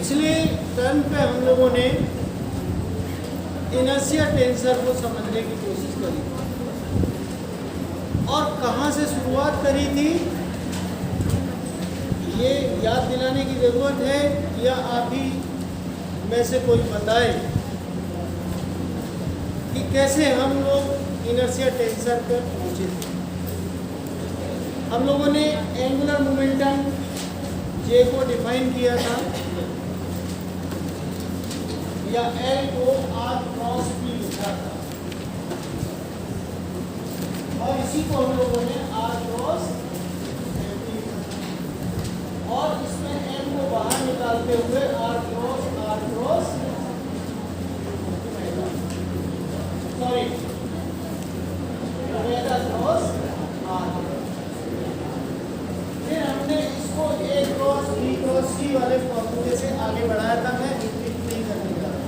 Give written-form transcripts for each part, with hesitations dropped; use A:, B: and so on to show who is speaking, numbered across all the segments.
A: पिछले टर्म पे हम लोगों ने इनर्शिया टेंसर को समझने की कोशिश करी और कहाँ से शुरुआत करी थी ये याद दिलाने की ज़रूरत है या आप ही में से कोई बताए कि कैसे हम लोग इनर्शिया टेंसर पर पहुँचे थे। हम लोगों ने एंगुलर मोमेंटम J को डिफाइन किया था या L को R क्रॉस P लिखा था और इसी को हम लोगों ने R क्रॉस P लिखा था और इसमें M को बाहर निकालते हुए R cross omega cross R। फिर हमने इसको A cross B cross C वाले फॉर्मूले से आगे बढ़ाया था। मैं रिपीट नहीं करने जा रहा।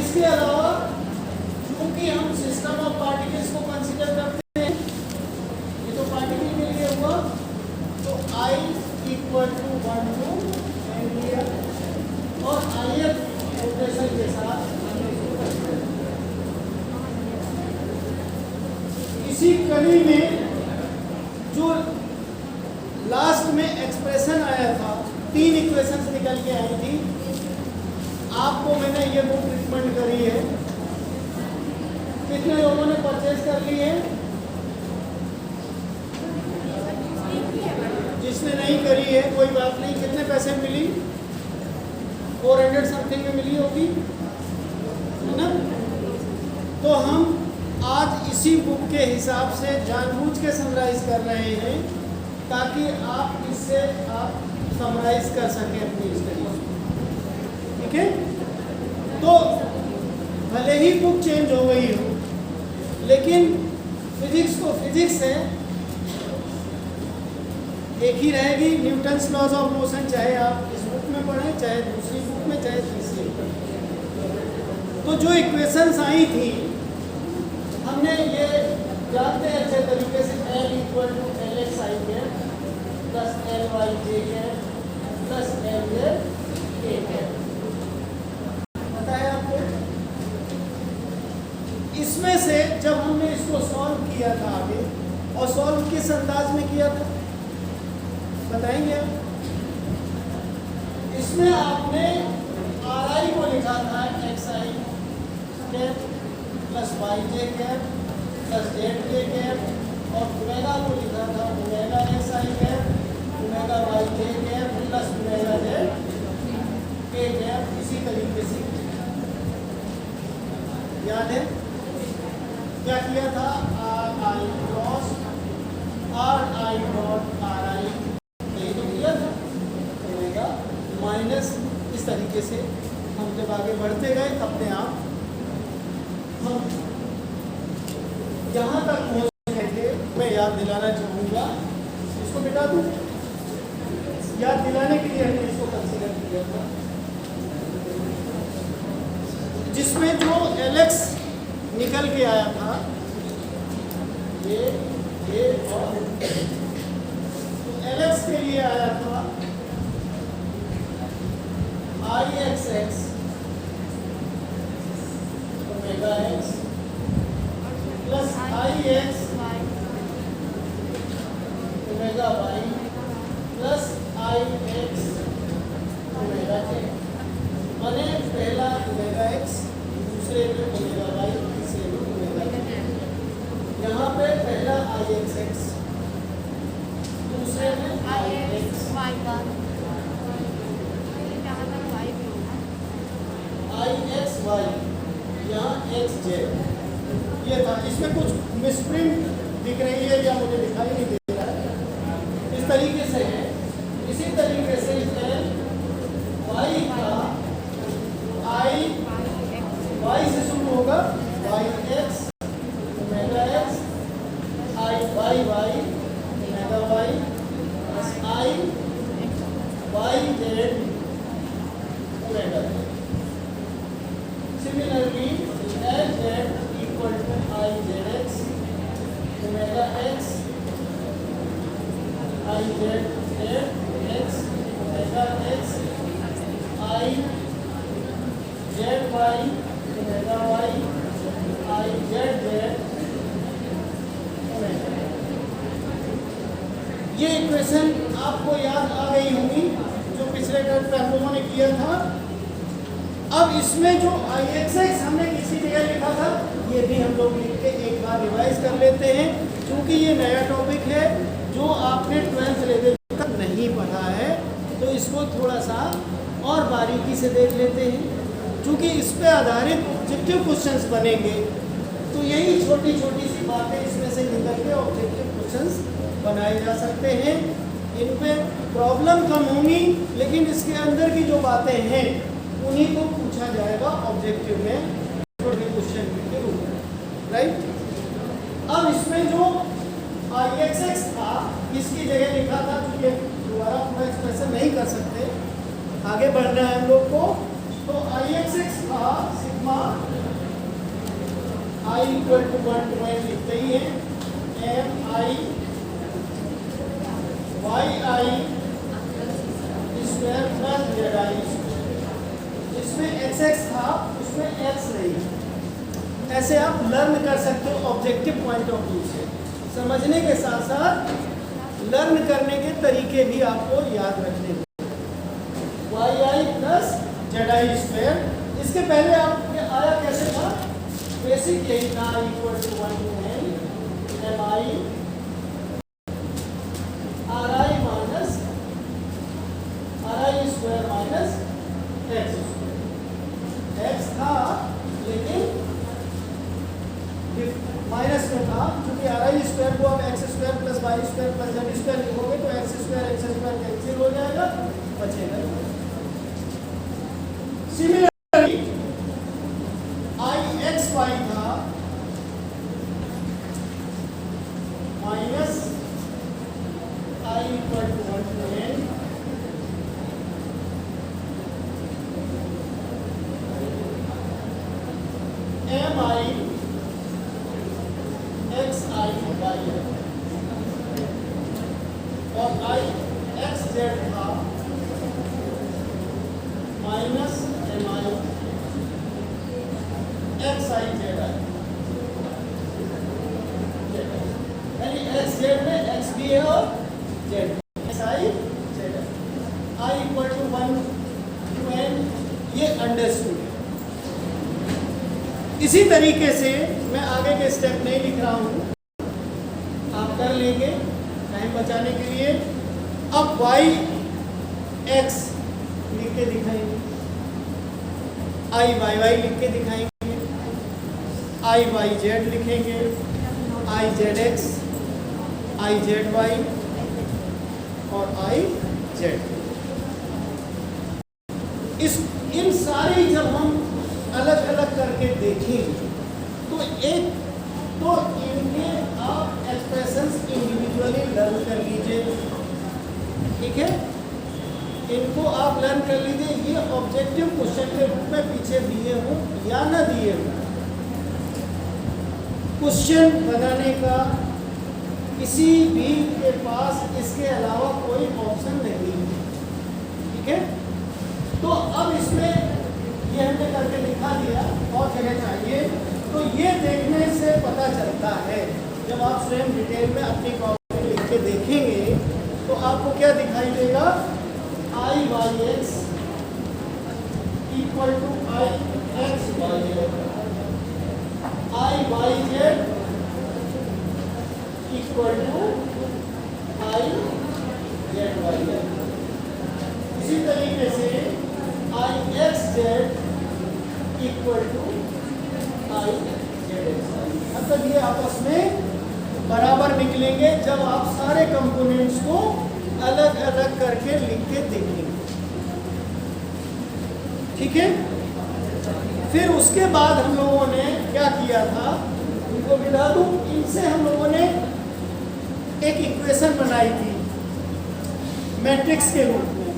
A: इसके अलावा क्योंकि हम सिस्टम ऑफ पार्टिकल्स को कंसीडर करते हैं, ये तो पार्टिकल के लिए हुआ, तो I equal to 1 to n और ith रोटेशन के साथ हमने इसको कंसीडर किया। इसी कड़ी में जो लास्ट में एक्सप्रेशन आया था, 3 इक्वेशंस निकल के आई थी। आपको मैंने ये बुक रिकमेंड करी है। कितने लोगों ने परचेज कर ली है? जिसने नहीं करी है कोई बात नहीं। कितने पैसे में मिली? 400 समथिंग में मिली होगी, है ना? तो हम आज इसी बुक के हिसाब से जानबूझ के समराइज कर रहे हैं ताकि आप इससे आप समराइज कर सकें अपनी स्टडी। ठीक है? तो भले ही बुक चेंज हो गई हो, लेकिन फिजिक्स तो फिजिक्स है, एक ही रहेगी। न्यूटन्स लॉज ऑफ मोशन चाहे आप इस बुक में पढ़ें, चाहे दूसरी बुक में, चाहे तीसरी बुक में। तो जो इक्वेशंस आई थी हमने ये जानते हैं अच्छे तरीके से, L equal to LX i cap plus LY J cap plus LZ K cap बताया आपको। इसमें से जब हमने इसको सॉल्व किया था आगे, और सॉल्व किस अंदाज में किया था बताएंगे आप? इसमें आपने RI को लिखा था XI cap plus YJ cap plus ZJ cap और ओमेगा को लिखा था omega XI cap omega YJ cap plus omega ZK cap. इसी तरीके से याद है क्या किया था? RI cross RI dot RI, यही तो किया था। ओमेगा माइनस, इस तरीके से हम जब आगे बढ़ते गए अपने आप हम यहाँ तक पहुँच गए थे। मैं याद दिलाना चाहूँगा, इसको मिटा दूँ, याद दिलाने के लिए हमने इसको कंसीडर किया था, जिसमें जो LX निकल के आया था ये और तो LX के लिए आया था IXX omega X plus IX omega Y plus IX omega J। माने पहला ओमेगा X, दूसरे में ओमेगा Y, तीसरे में ओमेगा J। यहाँ पे पहला IXX, दूसरे में IX IXY, यहाँ XJ। ये था। इसमें कुछ मिसप्रिंट दिख रही है या मुझे दिखाई नहीं दे रहा है, इस तरीके से है। इसी तरीके से Y का I Y से शुरू होगा, YX omega X IYY omega Y plus IYZ omega Z। Similarly, LZ equal to IZX omega X IZX omega x I Z y omega y I Z z omega. ये equation आपको याद आ गई होगी जो पिछले क्लास में हम लोगों ने किया था। अब इसमें जो आई एक्स एक्स हमने किसी जगह लिखा था, ये भी हम लोग लिख के एक बार रिवाइज कर लेते हैं, क्योंकि ये नया टॉपिक है जो आपने 12th लेवल तक नहीं पढ़ा है, तो इसको थोड़ा सा और बारीकी से देख लेते हैं। क्योंकि इस पे आधारित ऑब्जेक्टिव क्वेश्चंस बनेंगे, तो यही छोटी छोटी सी बातें इसमें से निकल के ऑब्जेक्टिव क्वेश्चंस बनाए जा सकते हैं। इन पे प्रॉब्लम कम होंगी, लेकिन इसके अंदर की जो बातें हैं उन्हीं को पूछा जाएगा ऑब्जेक्टिव में छोटे क्वेश्चन के रूप में, राइट। अब इसमें जो आई एक्स एक्स था इसकी जगह लिखा था, क्योंकि दोबारा पूरा एक्सप्रेशन नहीं कर सकते, आगे बढ़ना है हम लोग को। तो आई एक्स एक्स था sigma I equal to 1 to n लिखते ही है m I y I square plus z I. इसमें एक्स एक्स था उसमें एक्स नहीं। ऐसे आप लर्न कर सकते हो ऑब्जेक्टिव पॉइंट ऑफ व्यू से, समझने के साथ साथ लर्न करने के तरीके भी आपको याद रखने होंगे। Y I plus z I square, इसके पहले आप ये आया कैसे था, बेसिक यही था equal to 1 to n m I r I minus r I square minus x. X था लेकिन माइनस में था, क्योंकि आर आई स्क्वायर को आप x square plus y square plus z square लिखोगे तो एक्स स्क्वायर कैंसिल हो जाएगा, बचेगा। सिमिलरली आई एक्स वाई था minus I equal to 1 to n m I x I y और आई एक्स जेड था minus m I x I z I. यानी x z में एक्स भी है और z x I z I equal to 1 to n, ये understood है। इसी तरीके से मैं आगे के स्टेप नहीं लिख रहा हूं, आप कर लेंगे टाइम बचाने के लिए। अब वाई एक्स लिख के दिखाएंगे, आई वाई वाई लिख के दिखाएंगे, आई वाई जेड लिखेंगे, I Z x, I Z y और आई जेड। इन सारी जब हम अलग अलग करके देखेंगे तो एक तो इनके आप एक्सप्रेशंस इंडिविजुअली लर्न कर लीजिए, ठीक है। इनको आप लर्न कर लीजिए, ये ऑब्जेक्टिव क्वेश्चन के रूप में पीछे दिए हो या ना दिए हो। क्वेश्चन बनाने का किसी भी के पास इसके अलावा कोई ऑप्शन नहीं है, ठीक है। तो अब इसमें ये हमने करके दिखा दिया, और जगह चाहिए तो ये देखने से पता चलता है, जब आप स्वयं डिटेल में अपनी कॉपी में लिख के देखेंगे तो आपको क्या दिखाई देगा, I Y X equal to I x Y Z, I Y Z equal to I Z Y Z. इसी तरीके से I x Z equal to I Z X. मतलब ये आपस में बराबर निकलेंगे जब आप सारे कंपोनेंट्स को अलग अलग करके लिख के देखेंगे, ठीक है। फिर उसके बाद हम लोगों ने क्या किया था, उनको मिला दूं, इनसे हम लोगों ने एक इक्वेशन बनाई थी मैट्रिक्स के रूप में,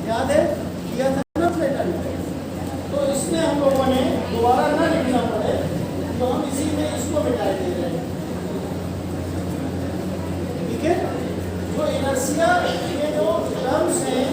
A: याद है, किया था ना अपने टाइम पे। तो इसमें हम लोगों ने दोबारा ना लिखना पड़े तो हम इसी में इसको मिटा दे रहे हैं, ठीक है। जो इनर्शिया ये जो टर्म्स हैं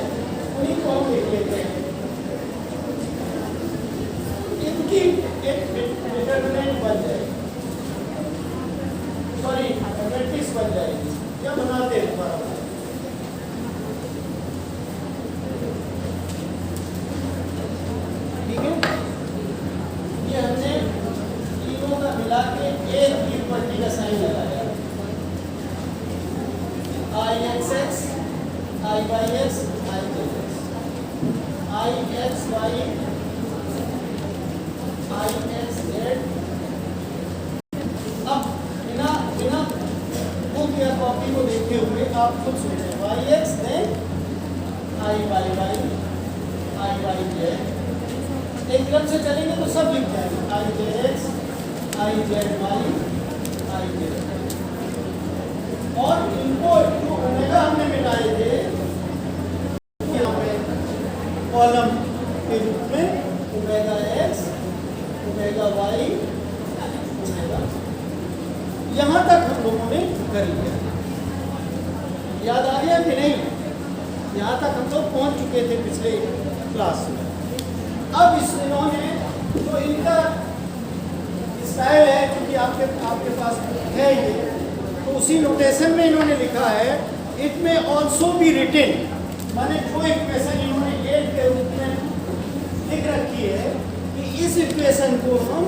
A: I by x, I by x, I x y, I x z। अब बिना बिना बुक या कॉपी को देखे हुए आप खुद सोचें, y x then I by y, I by z। एक क्रम से चलेंगे तो सब लिख जाएंगे, I z x, I z y, I z। और इनको जो ओमेगा हमने मिटाए थे यहाँ पे कॉलम के रूप में omega x, omega y, omega, यहाँ तक हम लोगों ने कर लिया। याद आ गया कि नहीं? यहाँ तक हम लोग पहुँच चुके थे पिछले क्लास में। अब इस इन्होंने जो इनका स्टाइल है, क्योंकि आपके पास है ये, तो उसी नोटेशन में इन्होंने लिखा है इट में ऑल्सो बी रिटेन, माने जो इक्वेशन इन्होंने एट के रूप में लिख रखी है कि इस इक्वेशन को हम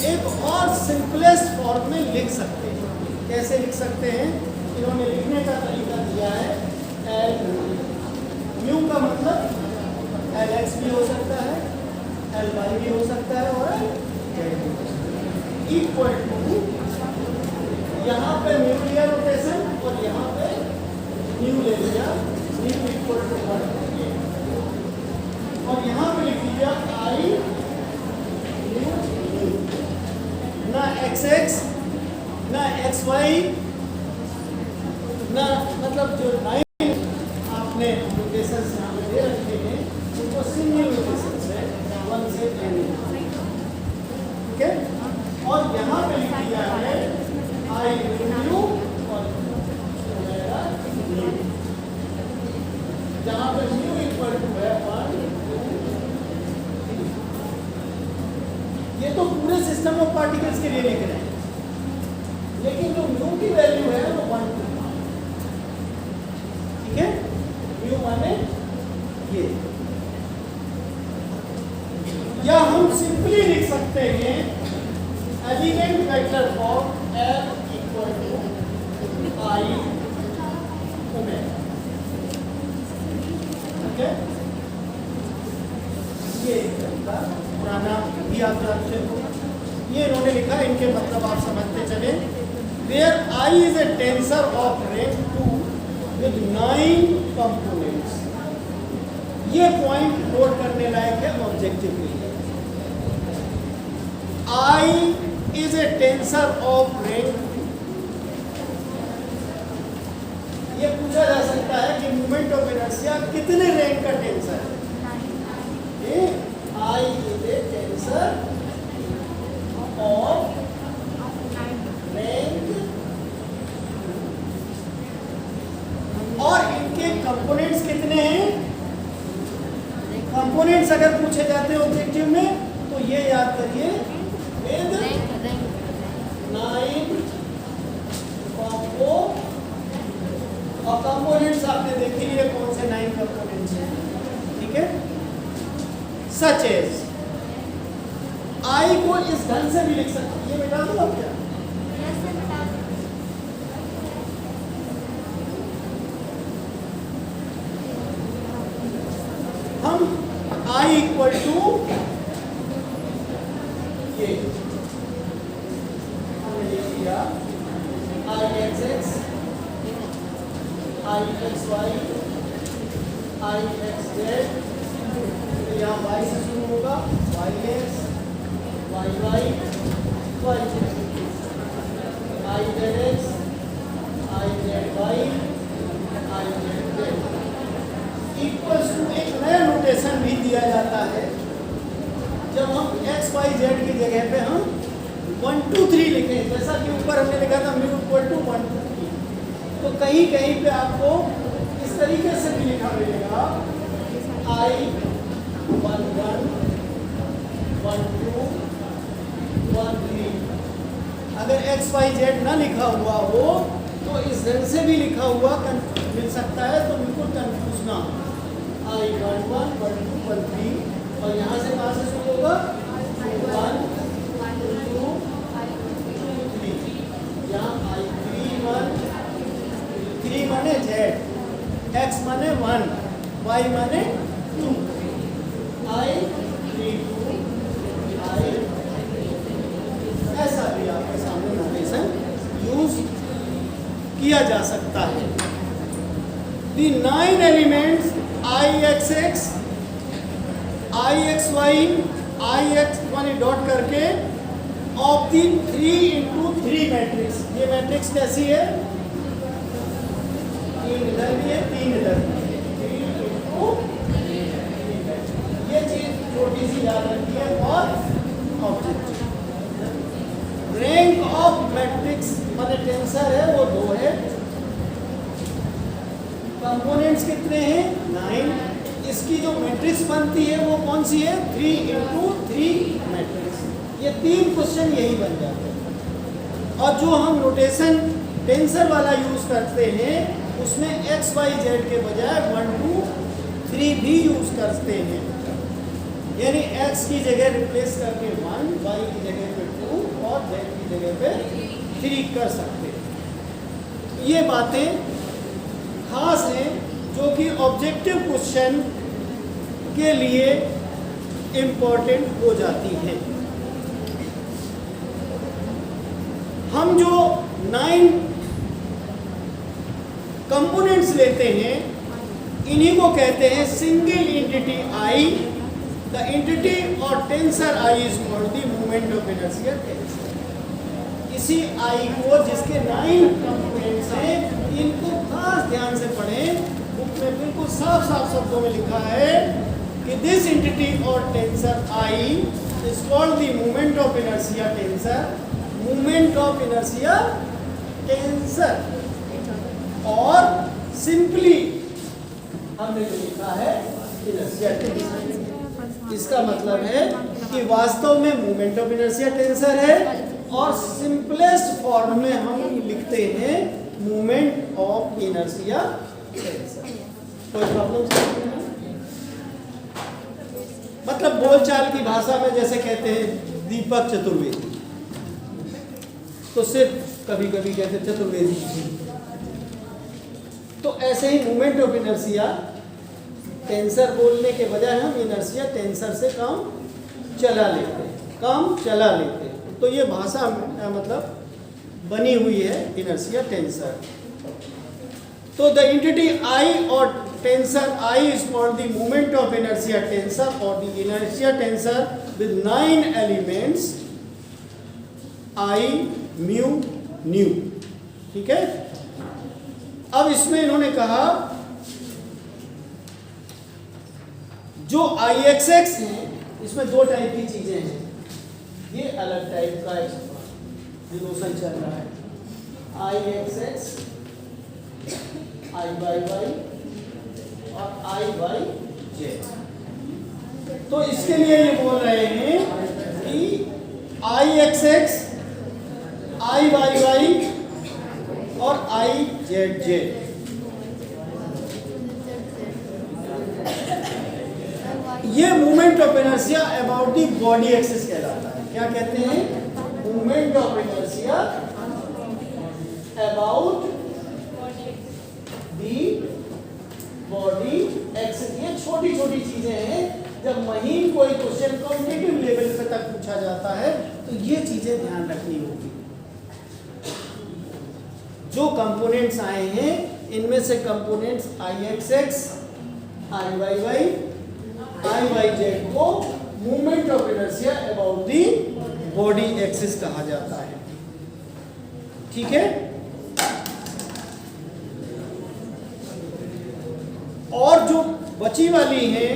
A: एक और सिंपलेस्ट फॉर्म में लिख सकते हैं। कैसे लिख सकते हैं? इन्होंने लिखने का तरीका दिया है एल म्यू का मतलब एल एक्स भी हो सकता है, एल वाई भी हो सकता है और जेड भी हो सकता है, इक्वल टू यहाँ पे म्यू लिया रोटेशन और यहाँ पे न्यू ले लिया, न्यू इक्वल टू 1 और यहाँ पे लिख दिया आई न्यू न्यू। ना एक्स एक्स ना एक्स वाई ना, मतलब जो लाइन आपने रोटेशन यहाँ पे दे रखे हैं उनको सिंगल रोटेशन से 1 से 10, ठीक है। और यहाँ पे लिख दिया है आई न्यू और ओमेगा न्यू, जहाँ पर न्यू इक्वल टू है 1, 2, 3। ये तो पूरे सिस्टम ऑफ पार्टिकल्स के लिए लिख रहे हैं, लेकिन जो न्यू की वैल्यू है वो 1, 2, 3, ठीक है। न्यू माने ये, या हम सिंपली लिख सकते हैं element vector form F equal to I omega, ठीक है। ये पुराना भी आप जानते हो, ये इन्होंने लिखा, इनके मतलब आप समझते चले। Where I is a tensor of rank 2 with 9 components। ये पॉइंट नोट करने लायक है ऑब्जेक्टिव के लिए। I is a tensor of rank। ये पूछा जा सकता है कि मोमेंट ऑफ इनर्शिया कितने रैंक का टेंसर है? I is a tensor of rank, और इनके कंपोनेंट्स कितने हैं? कंपोनेंट्स अगर पूछे जाते हैं ऑब्जेक्टिव में तो ये याद करिए, 9 कॉम्पो, और कंपोनेंट्स आपने देख लिए कौन से 9 कंपोनेंट्स हैं, ठीक है। सच एज आई को इस ढंग से भी लिख सकते हैं, ये बेटा दो क्या? हम आई इक्वल टू ये हमने लिख दिया I x x, I x y, I x z, यहाँ वाई से शुरू होगा, y x, y y, y Z, I Z x, I Z y, I Z z, equals to एक नया नोटेशन भी दिया जाता है जब हम एक्स वाई जेड की जगह पे हम 1 2 3 लिखें, जैसा कि ऊपर हमने लिखा था म्यू इक्वल टू 1 2 3, तो कहीं कहीं पे आपको इस तरीके से भी लिखा मिलेगा आई 1 1 1 2 1 3। अगर एक्स वाई जेड ना लिखा हुआ हो तो इस ढंग से भी लिखा हुआ मिल सकता है, तो बिल्कुल कंफ्यूज ना हो। आई 1 1 1 2 1 3, और यहाँ से कहाँ से शुरू होगा? 1 2 3, यहाँ आई 3 1 3 माने जेड, x माने 1, y माने 2, I 3 2 I, ऐसा भी आपके सामने नोटेशन यूज किया जा सकता है। The 9 elements IXX, IXY, IX1 dot करके ऑफ दी 3x3 मैट्रिक्स। ये मैट्रिक्स कैसी है? 3 इधर भी है, 3 इधर भी है, 3 ये चीज छोटी सी याद रखी है। और ऑब्जेक्टिव रैंक ऑफ मैट्रिक्स माने टेंसर है वो 2 है। कंपोनेंट्स कितने हैं? 9। इसकी जो मैट्रिक्स बनती है वो कौन सी है? 3x3 matrix. ये 3 क्वेश्चन यही बन जाते हैं। और जो हम नोटेशन टेंसर वाला यूज करते हैं उसमें x y z के बजाय 1 2 3 भी यूज करते हैं। यानी x की जगह रिप्लेस करके 1, y की जगह पे 2 और z की जगह पे 3 कर सकते हैं। ये बातें खास हैं जो कि ऑब्जेक्टिव क्वेश्चन के लिए इम्पोर्टेंट हो जाती हैं। हम जो 9 कंपोनेंट्स लेते हैं इन्हीं को कहते हैं single entity I. The entity और tensor I is called the moment of inertia tensor. इसी आई को जिसके 9 कंपोनेंट्स हैं इनको खास ध्यान से पढ़ें। बुक में बिल्कुल साफ साफ शब्दों में लिखा है कि दिस एंटिटी और tensor I is called the moment of inertia tensor. Moment of inertia tensor. और सिंपली हमने जो लिखा है इनर्शिया टेंसर। इसका मतलब है कि वास्तव में मोमेंट ऑफ इनर्शिया टेंसर है और सिंपलेस्ट फॉर्म में हम लिखते हैं मोमेंट ऑफ इनर्शिया टेंसर। कोई प्रॉब्लम? मतलब बोलचाल की भाषा में जैसे कहते हैं दीपक चतुर्वेदी, तो सिर्फ कभी कभी कहते चतुर्वेदी जी। तो ऐसे ही मोमेंट ऑफ इनर्शिया टेंसर बोलने के बजाय हम इनर्शिया टेंसर से काम चला लेते हैं। तो ये भाषा मतलब बनी हुई है इनर्शिया टेंसर। तो द एंटिटी आई और tensor I is called the moment of inertia tensor और the inertia tensor with 9 elements I mu nu. ठीक है। अब इसमें इन्होंने कहा जो IXX है इसमें 2 टाइप की चीजें हैं। ये अलग टाइप का रिलेशन चल रहा है। IXX, IYY और IYJ। तो इसके लिए ये बोल रहे हैं कि IXX, IYY और IZJ ये movement of inertia about the body axis कहलाता है। क्या कहते हैं? Movement of inertia about the body axis. ये छोटी छोटी चीजें हैं। जब महीन कोई क्वेश्चन कॉम्पिटिटिव लेवल पे तक पूछा जाता है तो ये चीजें ध्यान रखनी होगी। जो कंपोनेंट्स आए हैं इनमें से कंपोनेंट्स IXX, IYY, IYZ को movement of inertia about the body axis कहा जाता है। ठीक है। और जो बची वाली है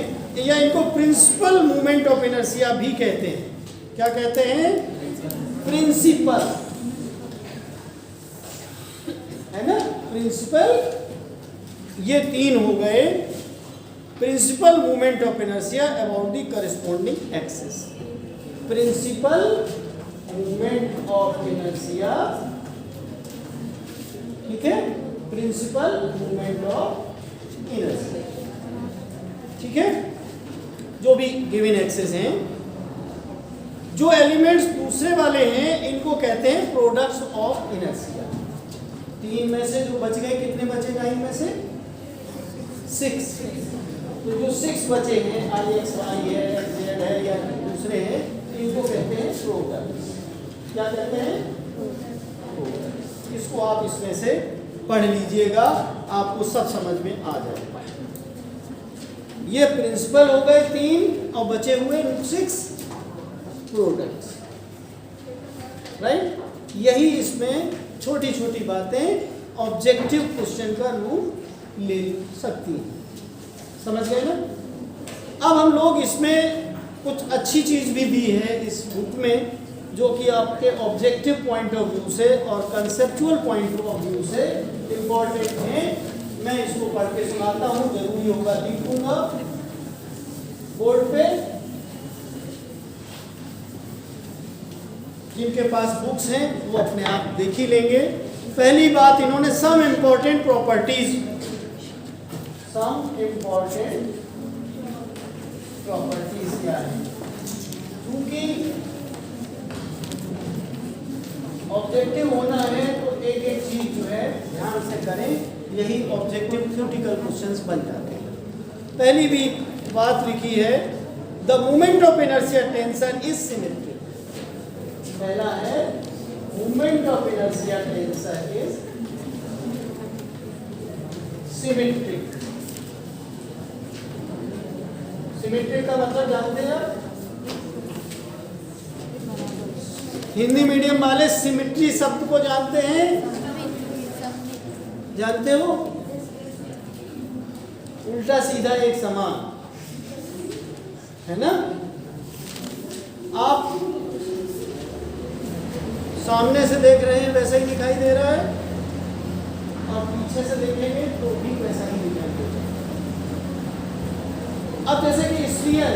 A: या इनको प्रिंसिपल मूवमेंट ऑफ इनर्शिया भी कहते हैं। क्या कहते हैं? प्रिंसिपल, है ना। प्रिंसिपल ये 3 हो गए। Principal movement of inertia about the corresponding axis. Principal movement of inertia, ठीक है। प्रिंसिपल मूवमेंट ऑफ इनर्शिया, ठीक है। जो भी गिवन एक्सिस हैं, जो एलिमेंट्स दूसरे वाले हैं इनको कहते हैं प्रोडक्ट्स ऑफ इनर्शिया। 3 में से जो बच गए, कितने बचे 9 में से? 6, तो जो 6 बचे हैं IXY है, Z है या दूसरे हैं, इनको कहते हैं प्रोडक्ट्स। क्या कहते हैं? प्रोडक्ट्स। इसको आप इसमें से पढ़ लीजिएगा, आपको सब समझ में आ जाएगा। ये प्रिंसिपल हो गए 3 और बचे हुए 6 प्रोडक्ट्स, राइट। यही इसमें छोटी छोटी बातें ऑब्जेक्टिव क्वेश्चन का रूप ले सकती हैं। समझ गए ना? अब हम लोग इसमें कुछ अच्छी चीज़ भी दी है इस बुक में, जो कि आपके ऑब्जेक्टिव पॉइंट ऑफ व्यू से और कंसेप्चुअल पॉइंट ऑफ व्यू से इम्पॉर्टेंट है। मैं इसको पढ़ के सुनाता हूँ, जरूरी होगा लिखूंगा बोर्ड पे। जिनके पास बुक्स हैं वो अपने आप देख ही लेंगे। पहली बात, इन्होंने सम इम्पोर्टेंट प्रॉपर्टीज क्या है, क्योंकि ऑब्जेक्टिव होना है तो एक एक चीज जो है ध्यान से करें, यही ऑब्जेक्टिव क्रिटिकल क्वेश्चंस बन जाते हैं। पहली भी बात लिखी है, the moment of inertia tension is symmetric. पहला है moment of inertia tension is symmetric. Symmetric का मतलब जानते हैं आप? हिंदी मीडियम वाले सिमेट्री शब्द को जानते हैं? जानते हो? उल्टा सीधा एक समान, है ना? आप सामने से देख रहे हैं वैसा ही दिखाई दे रहा है, और पीछे से देखेंगे तो भी वैसा ही दिखाई देगा। अब जैसे कि स्फीयर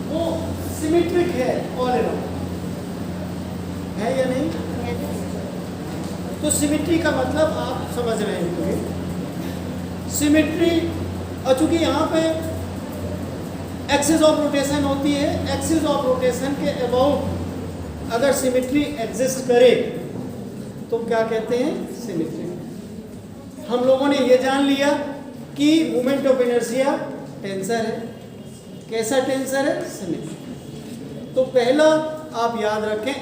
A: वो सिमेट्रिक है ऑल अराउंड, है या नहीं? तो सिमेट्री का मतलब आप समझ रहे हैं। सिमेट्री, और चूंकि यहाँ पे एक्सिस ऑफ रोटेशन होती है, एक्सिस ऑफ रोटेशन के अबाउट अगर सिमेट्री एग्जिस्ट करे तो क्या कहते हैं? सिमेट्री। हम लोगों ने ये जान लिया कि मोमेंट ऑफ इनर्शिया टेंसर है। कैसा टेंसर है? सिमेट्री। तो पहला आप याद रखें,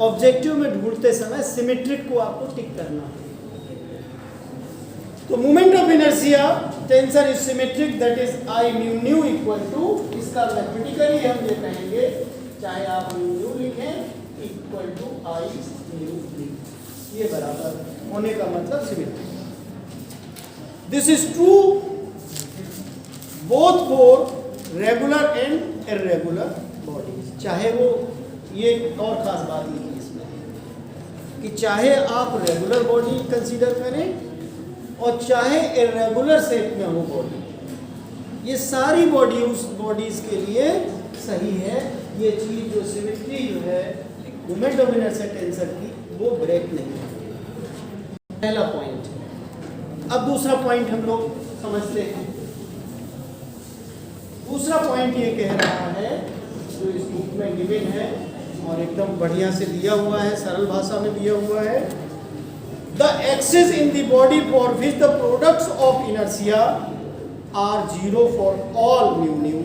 A: ऑब्जेक्टिव में ढूंढते समय सिमेट्रिक को आपको टिक करना है। तो moment of inertia tensor is symmetric, that is I mu nu equal to, इसका मैथमेटिकली हम ये कहेंगे, चाहे आप म्यू न्यू लिखें equal to I mu v, ये बराबर होने का मतलब symmetric. This is true both for regular and irregular bodies. चाहे वो, ये और खास बात लिखी इसमें कि चाहे आप रेगुलर बॉडी कंसीडर करें और चाहे इर्रेगुलर शेप में हो बॉडी, ये सारी बॉडीज के लिए सही है। ये चीज जो सिमेट्री जो है मोमेंट ऑफ इनर्शिया टेंसर की, वो ब्रेक नहीं है। पहला पॉइंट। अब दूसरा पॉइंट हम लोग समझते हैं। दूसरा पॉइंट ये कह रहा है, जो इस बुक में गिवन है और एकदम बढ़िया से दिया हुआ है, सरल भाषा में दिया हुआ है, the axis in the body for which the products of inertia are zero for all mu nu.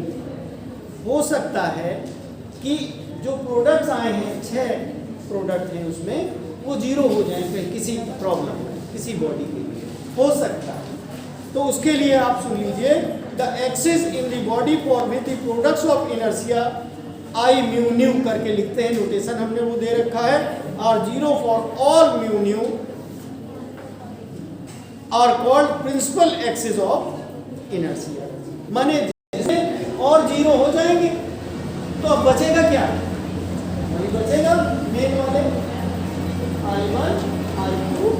A: हो सकता है कि जो प्रोडक्ट्स आए हैं, 6 प्रोडक्ट हैं उसमें, वो जीरो हो जाएं कहीं किसी प्रॉब्लम में, किसी बॉडी के लिए हो सकता है। तो उसके लिए आप सुन लीजिए, the axis in the body for which the products of inertia I mu nu करके लिखते हैं, नोटेशन हमने वो दे रखा है, are zero for all mu nu are called principal axis of inertia. माने और जीरो हो जाएंगे तो अब बचेगा क्या? वही बचेगा मेन वाले I1, I2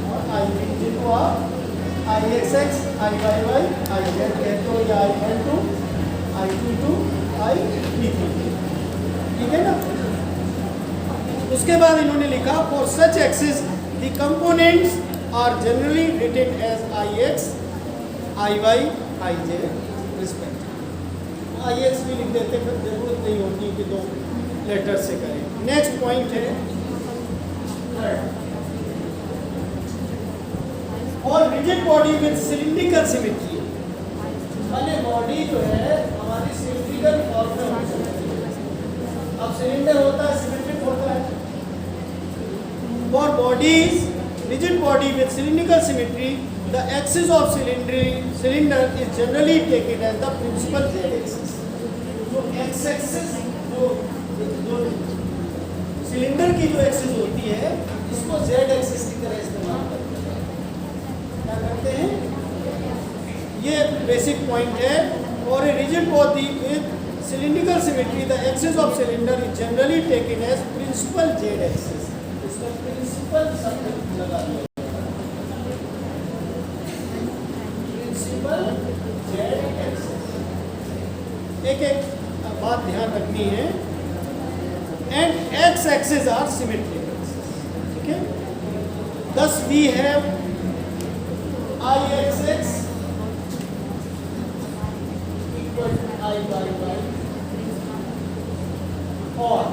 A: और I3, जिनको आप IXX, IYY, IZ कहते हो, या I12, I22, I33, ठीक है ना? उसके बाद इन्होंने लिखा, for such axis the components are generally written as IX, IY, IJ respect. IX भी लिख देते, फिर जरूरत नहीं होती कि 2 लेटर से करें। नेक्स्ट पॉइंट है थर्ड, और rigid body with cylindrical symmetry, माने बॉडी जो है हमारी सिलिंड्रिकल फॉर्म में होती है। अब सिलेंडर होता है, सिमेट्रिक होता है। For bodies, rigid body with cylindrical symmetry, the axis of cylinder is generally taken as the principal z-axis. जो x-axis जो सिलेंडर की जो एक्सिस होती है, इसको z-axis की तरह इस्तेमाल करते हैं। क्या करते हैं? ये बेसिक पॉइंट है। और a rigid body with cylindrical symmetry, the axis of cylinder is generally taken as principal z-axis. Principal शब्द लगा दिया, प्रिंसिपल जेड एक्सिस। एक एक बात ध्यान रखनी है, and x axis are symmetrical, ठीक है। thus we have I x x equal to I y y और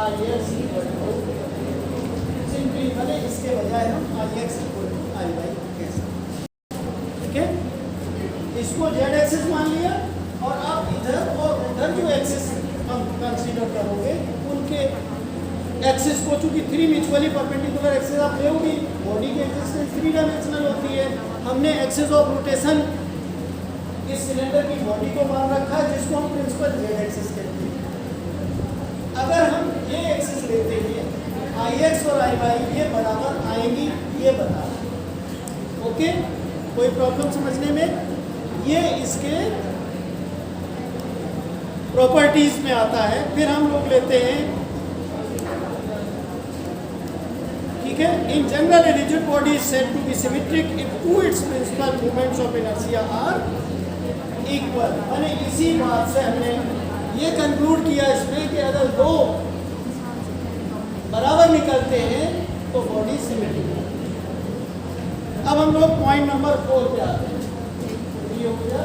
A: I x equal to simply मैंने इसके बजाय हम I x equal to I y कह सकते, ठीक है। इसको z एक्सिस मान लिया और आप इधर और उधर जो एक्सिस हम कंसीडर करोगे उनके एक्सिस को, चूंकि 3 म्यूचुअली परपेंडिकुलर एक्सिस आप लेओगे, बॉडी की एक्सिस्टेंस 3 डायमेंशनल होती है। हमने एक्सिस ऑफ रोटेशन इस सिलेंडर की बॉडी को मान रखा है, जिसको हम प्रिंसिपल जेड एक्सिस कहते हैं। अगर हम ये एक्सिस लेते हैं आई एक्स और आई वाई, ये बराबर आएंगी, ये बता, ओके, कोई प्रॉब्लम समझने में? ये इसके प्रॉपर्टीज में आता है। फिर हम लोग लेते हैं, ठीक है, in general a rigid body is said to be symmetric if two its principal moments of inertia are equal. माने इसी बात से हमने ये कंक्लूड किया इसमें कि अगर दो बराबर निकलते हैं तो बॉडी सिमेट्रिक है। अब हम लोग पॉइंट नंबर 4 पे आते हैं, ये हो गया,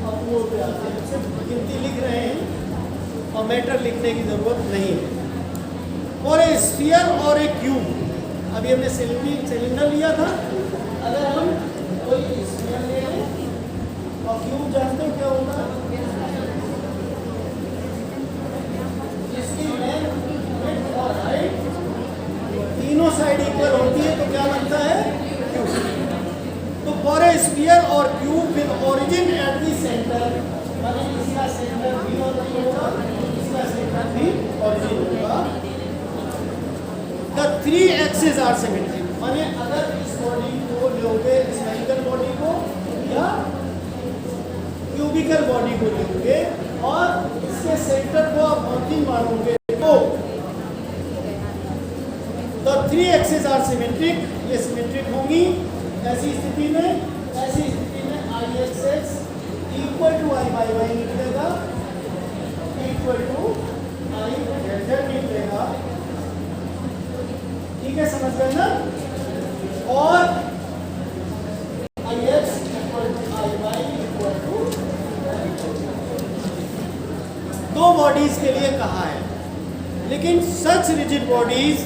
A: और 4 पे आते हैं। सिर्फ गिनती लिख रहे हैं और मैटर लिखने की जरूरत नहीं है। और ए स्फीयर और ए क्यूब, अभी हमने सिलेंडर लिया था, अगर हम कोई स्फीयर ले लें और क्यूब जानते हो क्या होता है? तीनों साइड इक्वल होती है तो क्या बनता है? क्यूब। तो फॉर ए स्फीयर और cube with origin at the centre, माने इसका सेंटर भी ओरिजिन होगा, इसका सेंटर भी ओरिजिन होगा। द 3 एक्सिस आर सिमेट्रिक, माने अगर इस बॉडी को लोगे, स्फेरिकल बॉडी को या क्यूबिकल बॉडी को लोगे और इसके सेंटर को आप ओरिजिन मानोगे तो the 3 एक्सिस आर सिमेट्रिक, ये सिमेट्रिक होंगी। ऐसी स्थिति में I x X equal to I Y Y निकलेगा, equal to I Z Z निकलेगा, ठीक है, समझ गए ना? और I x equal to I Y equal to, दो बॉडीज के लिए कहा है, लेकिन such rigid bodies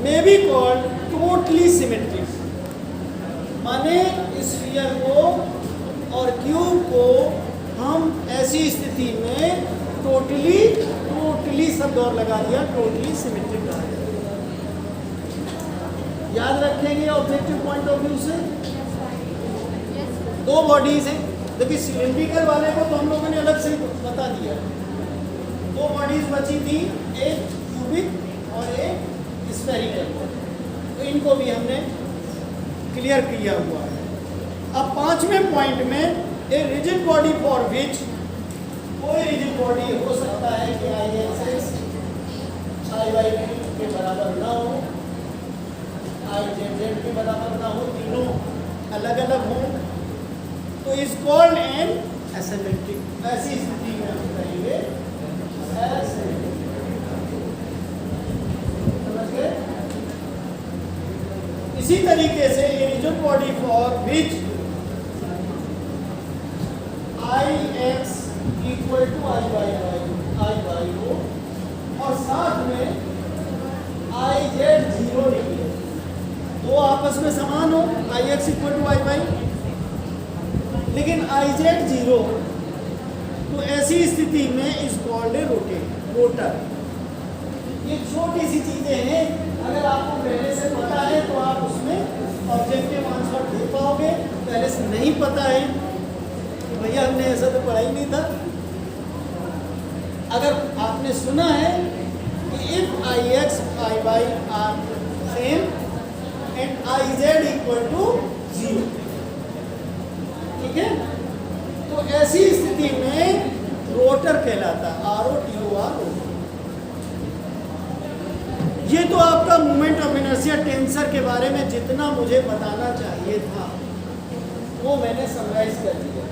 A: may be called totally symmetric, माने स्फीयर को और क्यूब को हम ऐसी स्थिति में टोटली शब्द और लगा दिया, टोटली सिमेट्रिक कहा जाएगा। याद रखेंगे ऑब्जेक्टिव पॉइंट ऑफ व्यू से। दो बॉडीज हैं, देखिए सिलिंड्रिकल वाले को तो हम लोगों ने अलग से बता दिया, दो बॉडीज बची थी, एक क्यूबिक और एक स्फेरिकल, तो इनको भी हमने क्लियर किया हुआ है। अब 5वें पॉइंट में ए रिजिड बॉडी फॉर विच, कोई रिजिड बॉडी हो सकता है कि आई एक्स एक्स आई वाई के बराबर ना हो, आई जेड जेड के बराबर ना हो, तीनों अलग अलग हों, तो इज कॉल्ड एन एसिमेट्रिक। ऐसी स्थिति में हम कहेंगे एसिमेट्रिक। इसी तरीके से ये rigid body for which I x equal to I y हो और साथ में आई जेड 0 निकले, दो आपस में समान हो, I x equal to I Y, लेकिन आई जेड जीरो, तो ऐसी स्थिति में इस कॉल्ड रोटर। ये छोटी सी चीजें हैं, अगर आपको पहले से पता है तो आप उसमें ऑब्जेक्टिव आंसर दे पाओगे। पहले से नहीं पता है तो भैया हमने ऐसा तो पढ़ा ही नहीं था। अगर आपने सुना है कि if I x I y are same and I z equal to zero, ठीक है, तो ऐसी स्थिति में रोटर कहलाता है, R O T O R. ये तो आपका मोमेंट ऑफ इनर्शिया टेंसर के बारे में जितना मुझे बताना चाहिए था वो मैंने समराइज कर दिया।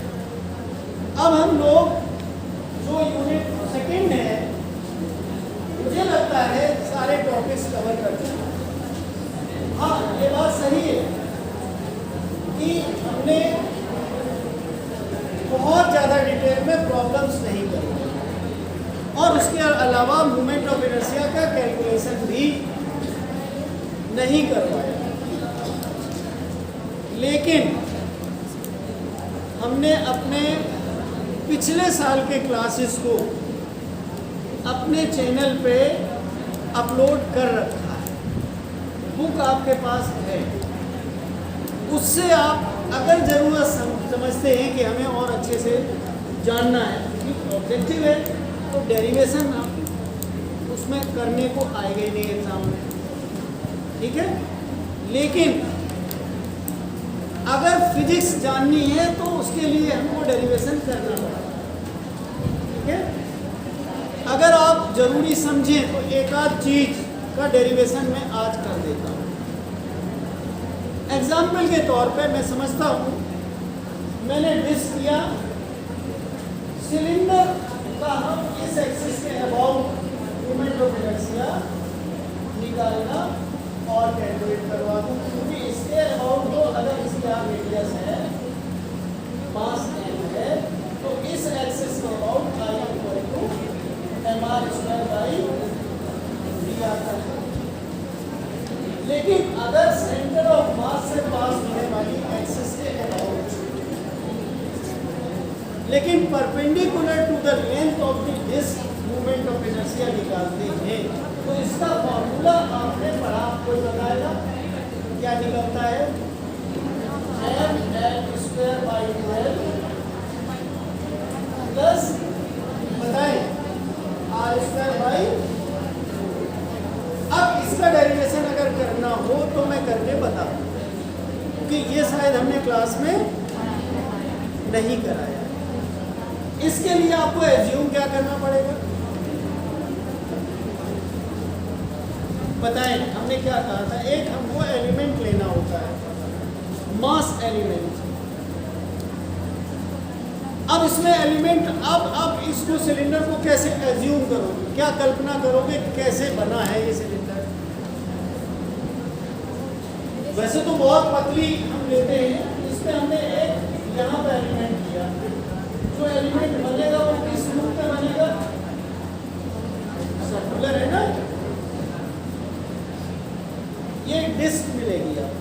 A: अब हम लोग जो यूनिट सेकंड है, मुझे लगता है सारे टॉपिक्स कवर कर चुके हैं। हाँ, ये बात सही है कि हमने बहुत ज़्यादा डिटेल में प्रॉब्लम्स नहीं करी और उसके अलावा मोमेंट ऑफ इनर्शिया का कैलकुलेशन भी नहीं करवाया, लेकिन हमने अपने पिछले साल के क्लासेस को अपने चैनल पे अपलोड कर रखा है, बुक आपके पास है। उससे आप अगर ज़रूरत समझते हैं कि हमें और अच्छे से जानना है, ऑब्जेक्टिव है, तो डेरिवेशन आप उसमें करने को आएगा ही नहीं एग्जाम में, ठीक है। लेकिन अगर फिजिक्स जाननी है तो उसके लिए हमको डेरिवेशन करना पड़ेगा, ठीक है। अगर आप जरूरी समझें तो एक आध चीज का डेरिवेशन मैं आज कर देता हूँ। एग्जाम्पल के तौर पे मैं समझता हूँ, मैंने डिस्क किया, सिलेंडर का हम इस एक्सिस के अबाउट मोमेंट ऑफ इनर्शिया निकालना और कैलकुलेट करवा दूँ, क्योंकि इसके अबाउट जो अगर इसकी आप रेडियस है, मास m है, तो इस एक्सिस के about I equal to m r square by d आता है। लेकिन अगर सेंटर ऑफ मास से पास होने वाली एक्सिस के अबाउट, लेकिन perpendicular to the length of the disc moment of inertia निकालते हैं, तो इसका फॉर्मूला आपने पढ़ा, आपको बताएगा क्या निकलता है, m l square by 12 plus बताएं आर स्क्वायर बाई। अब इसका डेरिवेशन अगर करना हो तो मैं करके बता दूं, क्योंकि ये शायद हमने क्लास में नहीं कराया। इसके लिए आपको एज्यूम क्या करना पड़ेगा, बताएं, हमने क्या कहा था, एक हमको एलिमेंट लेना होता है, मास एलिमेंट। अब इसमें एलिमेंट, अब इसको सिलेंडर को कैसे एज्यूम करोगे, क्या कल्पना करोगे कैसे बना है ये सिलेंडर। वैसे तो बहुत पतली हम लेते हैं, इसमें हमने एक यहाँ पर एलिमेंट किया, जो एलिमेंट बनेगा वो किस रूप में बनेगा, सर्कुलर है ना, ये डिस्क मिलेगी आप,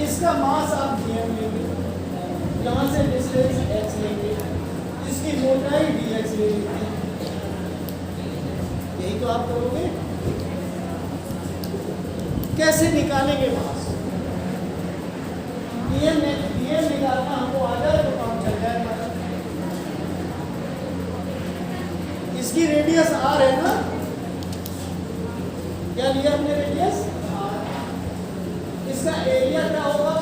A: इसका मास आप dm लेंगे, यहाँ से डिस्टेंस x लेंगे, इसकी मोटाई dx ले लेंगे, यही तो आप करोगे। कैसे निकालेंगे मास, dm निकालना हमको आ जाए तो काम चल जाएगा। इसकी रेडियस r है ना, क्या लिया हमने रेडियस, इसका एरिया क्या होगा,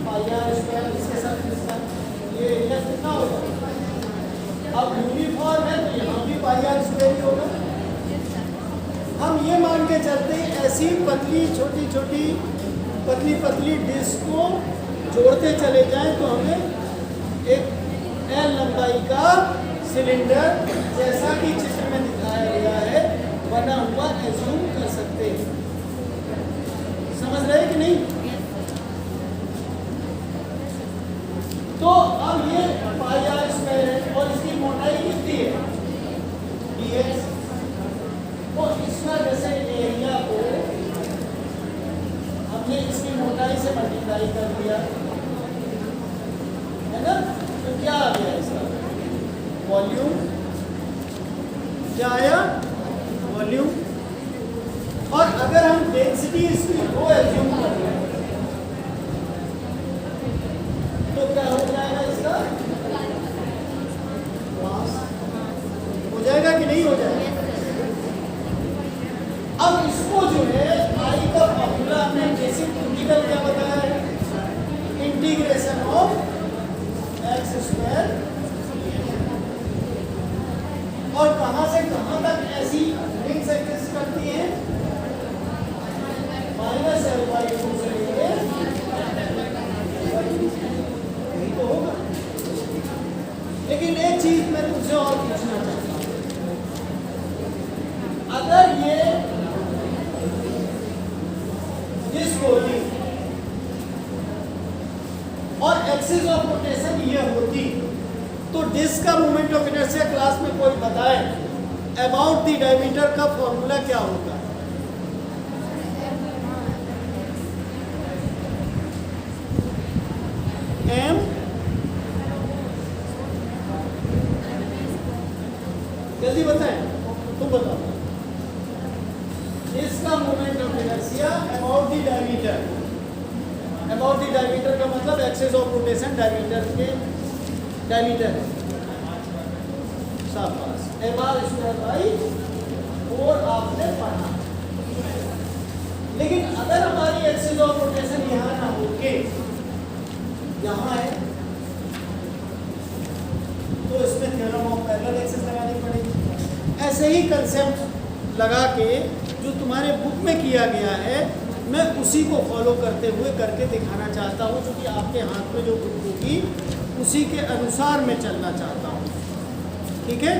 A: पाई आर स्क्वायर, इसके साथ इसका ये एरिया कितना होगा। अब यूनिफॉर्म है तो यहाँ भी पाई आर स्क्वायर ही होगा। हम ये मान के चलते हैं, ऐसी पतली छोटी छोटी पतली पतली डिस्क को जोड़ते चले जाएं तो हमें एक एल लंबाई का सिलेंडर, जैसा कि चित्र में दिखाया गया है, बना हुआ एज्यूम कर सकते हैं। समझ रहे कि नहीं। तो अब ये पाई आर स्क्वायर है और इसकी मोटाई कितनी है, dx। तो इसका जैसे एरिया को से मल्टीप्लाई कर दिया, है ना, तो क्या आ गया इसका वॉल्यूम, क्या आया वॉल्यूम। और अगर हम डेंसिटी इसकी रो एज्यूम कर रहे हैं तो क्या हो जाएगा इसका मास, हो जाएगा कि नहीं हो जाएगा। अब इसको जो है आई का फॉर्मूला हमने बेसिक इंटीग्रल क्या बताया है, इंटीग्रेशन ऑफ एक्स स्क्वायर, और कहां से कहां तक ऐसी रिंग्स एग्जिस्ट करती हैं, -L/2 से लेके यही तो होगा। लेकिन एक चीज मैं तुमसे और पूछना चाहता हूं, अगर ये डिस्क होती और एक्सिस ऑफ रोटेशन ये होती तो डिस्क का मोमेंट ऑफ इनर्शिया क्लास में कोई बताए अबाउट द डायमीटर का फॉर्मूला क्या होगा। एम जल्दी बताएं, तुम बताओ। इसका moment of inertia about the diameter, about the diameter का मतलब एक्सिस ऑफ रोटेशन डायमीटर के डायमीटर है, शाबाश, mr²/4 आपने पढ़ा। लेकिन अगर हमारी एक्सिस ऑफ रोटेशन यहाँ ना होके यहाँ है तो इसमें थ्योरम ऑफ पैरेलल एक्सिस लगानी पड़ेगी। ऐसे ही कंसेप्ट लगा के जो तुम्हारे बुक में किया गया है मैं उसी को फॉलो करते हुए करके दिखाना चाहता हूँ, क्योंकि आपके हाथ में जो बुक होगी उसी के अनुसार मैं चलना चाहता हूँ, ठीक है।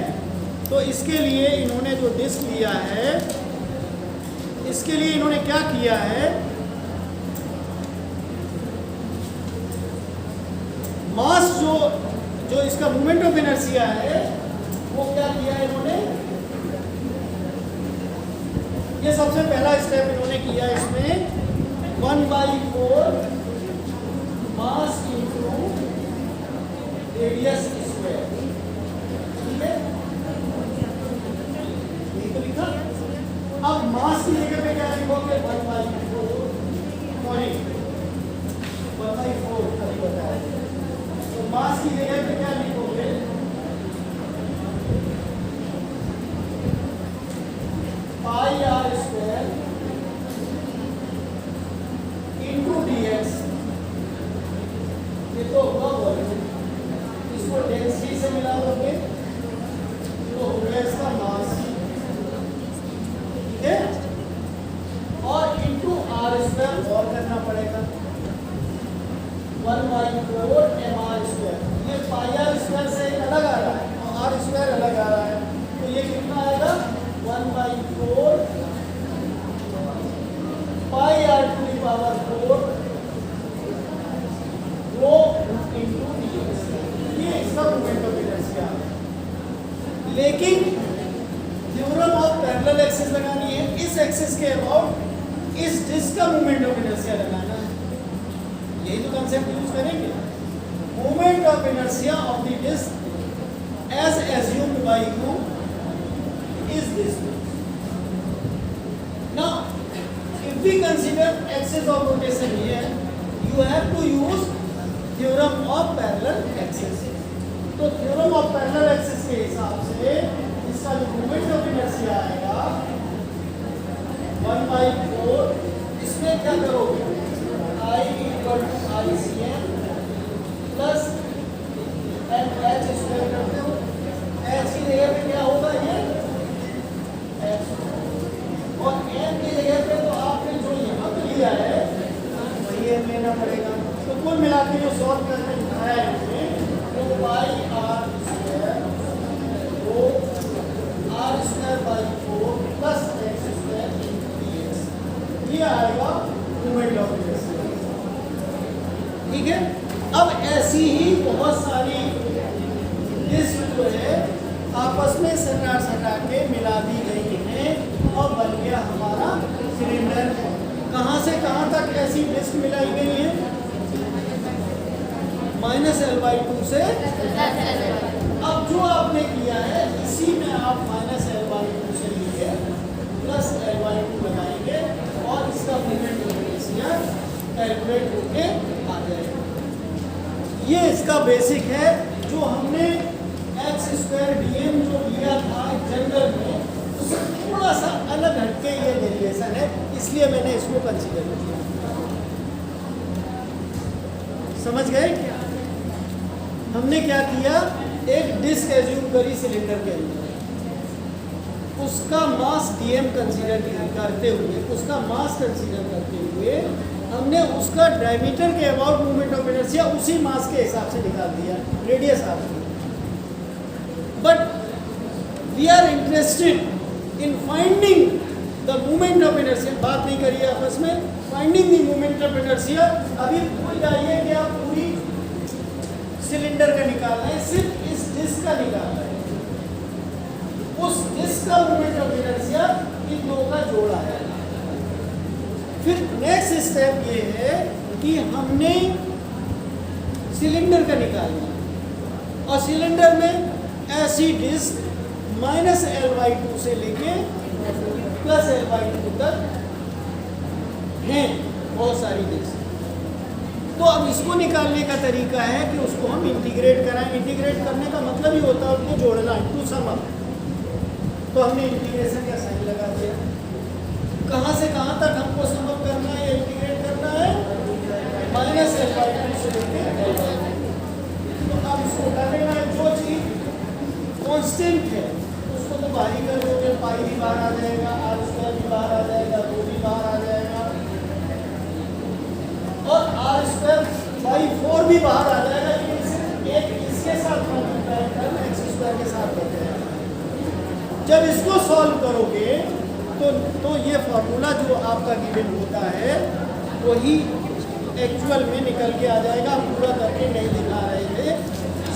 A: तो इसके लिए इन्होंने जो डिस्क लिया है, इसके लिए इन्होंने क्या किया है, मास जो इसका मोमेंट ऑफ इनर्शिया है वो क्या किया है इन्होंने, ये सबसे पहला स्टेप इन्होंने किया इसमें 1/4 मास इनटू रेडियस स्क्वायर, ठीक है, यही तो लिखा। अब मास की जगह पे क्या लिखोगे 1/4 बताया, तो मास की जगह पे क्या लिखोगे πr² इंटू dx, ये तो होगा वॉल्यूम, इसको डेंसिटी से मिला दोगे तो हो गया इसका मास, ठीक है। और इंटू r² और करना पड़ेगा 1/4 mr², ये πr² से अलग आ रहा है और r² अलग आ रहा है, तो ये कितना आएगा 1/4 πr⁴ रो इंटू dx, ये इसका मोमेंट ऑफ इनर्शिया। लेकिन थ्योरम ऑफ पैरेलल एक्सिस लगानी है, इस एक्सिस के अबाउट इस डिस्क का मोमेंट ऑफ इनर्शिया लगाना है, यही तो कंसेप्ट यूज करेंगे। Moment of inertia of the disc as assumed by you is this. Now, if we consider axis of rotation here, you have to use theorem of parallel axis. तो theorem of parallel axis के हिसाब से इसका जो moment of inertia आएगा 1/4, इसमें क्या करोगे I = ICM प्लस h² करते हो, h की जगह पे क्या होगा ये और m की जगह पे तो आपने जो यहाँ पे लिया है वही m लेना पड़ेगा। तो कुल मिला के जो सॉल्व करके दिखाया है इसमें वो πr² प्लस x² dx, ये आएगा मोमेंट ऑफ इनर्शिया, ठीक है। अब ऐसी ही बहुत सारी डिस्क जो है आपस में सटा के मिला दी गई है और बन गया हमारा सिलेंडर। कहाँ से कहाँ तक ऐसी डिस्क मिलाई गई -L/2 से। अब जो आपने किया है इसी में आप -L/2 से लेके +L/2 लगाएंगे और इसका मोमेंट ऑफ इनर्शिया कैलकुलेट होके आ जाएगा। ये इसका बेसिक है जो हमने x² जो लिया था जनरल में, उससे थोड़ा सा अलग हटके ये वेरिएशन है, इसलिए मैंने इसको कंसीडर किया। समझ गए क्या? हमने क्या किया, एक डिस्क एज्यूम करी सिलेंडर के अंदर, उसका मास dm कंसीडर करते हुए हमने उसका डायमीटर के अबाउट मूवमेंट ऑफ इनर्शिया उसी मास के हिसाब से निकाल दिया, रेडियस आपकी। But we are interested in finding the movement of inertia. बात नहीं करिए आपस में, finding the movement of inertia. अभी भूल जाइए कि आप पूरी सिलेंडर का निकालना है, सिर्फ इस डिस्क का निकालना है। उस डिस्क का मूवमेंट ऑफ इनर्शिया इन दो का जोड़ा है। फिर नेक्स्ट स्टेप ये है कि हमने सिलेंडर का निकालना, और सिलेंडर में ऐसी डिस्क -L/2 से लेके +L/2 तक हैं बहुत सारी डिस्क। तो अब इसको निकालने का तरीका है कि उसको हम इंटीग्रेट कराएं। इंटीग्रेट करने का मतलब ही होता है उसको जोड़ना, टू सम अप। तो हमने इंटीग्रेशन का साइन लगा दिया। कहाँ से कहाँ तक हमको सम अप करना है, इंटीग्रेट करना है, -L/2 से लेके L/2। तो अब इसको कर लेना है, जो चीज कांस्टेंट है उसको तो बाहर ही कर दोगे, पाई भी बाहर आ जाएगा, r² भी बाहर आ जाएगा, वो भी बाहर आ जाएगा, और r²/4 भी बाहर आ जाएगा। लेकिन सिर्फ एक इसके साथ मल्टीप्लाई कर x² के साथ होते हैं। जब इसको सॉल्व करोगे तो ये फॉर्मूला जो आपका गिवन होता है वही एक्चुअल में निकल के आ जाएगा। हम पूरा करके नहीं दिखा रहे थे,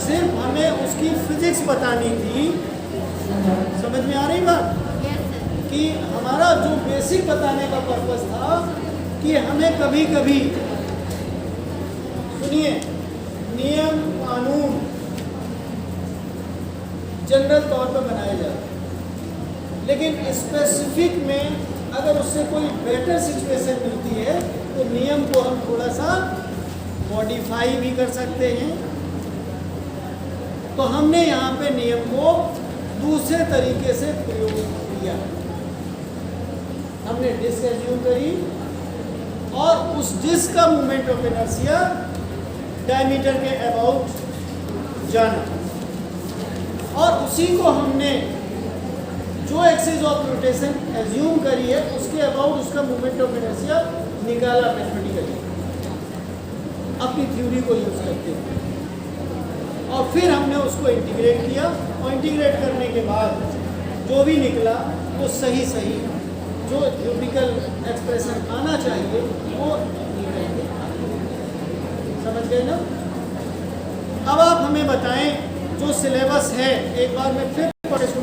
A: सिर्फ हमें उसकी फिजिक्स बतानी थी। समझ में आ रही बात? कि हमारा जो बेसिक बताने का पर्पस था कि हमें कभी कभी, सुनिए, नियम कानून जनरल तौर पर बनाए जाते हैं, लेकिन स्पेसिफिक में अगर उससे कोई बेटर सिचुएशन मिलती है तो नियम को हम थोड़ा सा मॉडिफाई भी कर सकते हैं। तो हमने यहाँ पे नियम को दूसरे तरीके से प्रयोग किया। हमने डिस्क एज्यूम करी और उस डिस्क का मूवमेंट ऑफ इनर्शिया डायमीटर के अबाउट जाना, और उसी को हमने जो एक्सिस ऑफ रोटेशन एज्यूम करी है उसके अबाउट उसका मूवमेंट ऑफ इनर्शिया निकाला मैथमेटिकली अपनी थ्योरी को यूज करते हुए, और फिर हमने उसको इंटीग्रेट किया, और इंटीग्रेट करने के बाद जो भी निकला वो सही सही जो थ्योरिटिकल एक्सप्रेशन आना चाहिए वो निकल के आ गया। समझ गए ना? अब आप हमें बताएं जो सिलेबस है, एक बार मैं फिर पढ़े सुना